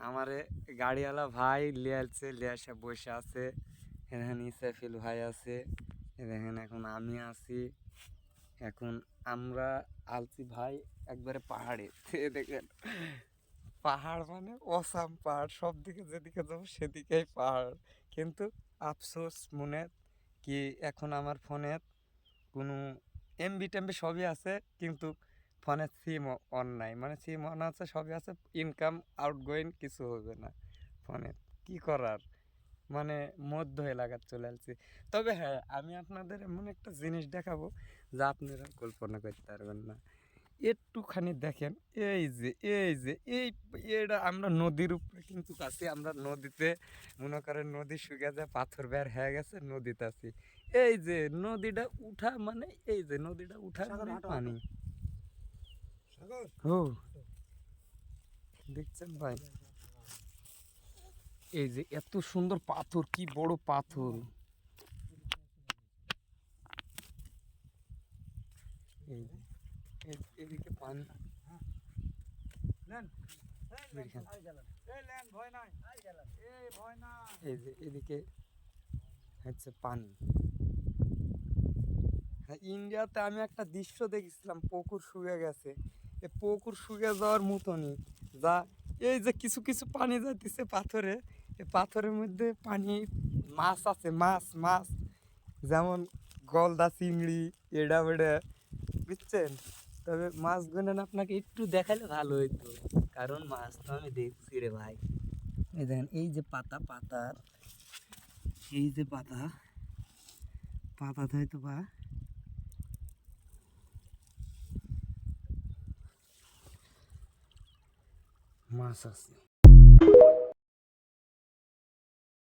আমারে গাড়িওয়ালা ভাই লিয়ালছে, লিয়ে এসে বসে আছে। এখানে ইসরাফিল ভাই আছে, দেখেন এখন আমি আছি। এখন আমরা আলছি ভাই একবারে পাহাড়ে। দেখেন পাহাড় মানে অসাম পাহাড়, সব দিকে যেদিকে যাবো সেদিকেই পাহাড়। কিন্তু আফসোস মনে কি এখন আমার ফোনে কোনো এমবি টেমবি সবই আছে, কিন্তু ফোনের সিম অন নাই। মানে সিম অন আছে, সবই আছে, ইনকাম আউটগোয়িং কিছু হবে না ফোনে। কি করার, মানে মধ্য এলাকার চলে আসছি। তবে হ্যাঁ, আমি আপনাদের এমন একটা জিনিস দেখাবো যা আপনারা কল্পনা করতে পারবেন না। একটুখানি দেখেন, এই এটা আমরা নদীর উপরে কিন্তু আছি। আমরা নদীতে মনে করেন নদী শুকিয়ে যায়, পাথর বের হয়ে গেছে, নদীতে আছি। এই যে নদীটা উঠা মানে, এই যে নদীটা উঠা মানে পানি। ও দেখছেন ভাই, এই যে এত সুন্দর পাথর, কি বড় পাথর। এই যে এদিকে পানি, এই যে এদিকে হচ্ছে পানি। হ্যাঁ, ইন্ডিয়াতে আমি একটা দৃশ্য দেখেছিলাম, পুকুর শুকিয়ে গেছে। এই পুকুর শুকিয়ে যাওয়ার মতনই, যা এই যে কিছু কিছু পানি যাইতেছে পাথরে, এই পাথরের মধ্যে পানি, মাছ আছে, মাছ মাছ যেমন গলদা চিংড়ি, এডা বেডা, বুঝছেন? তবে মাছগুলো না আপনাকে একটু দেখালে ভালো হইতো, কারণ মাছ তো আমি দেখছি রে ভাই। এই দেখেন, এই যে পাতা, পাতার এই যে পাতা, পাতা হয়তো বা মাছ আছে।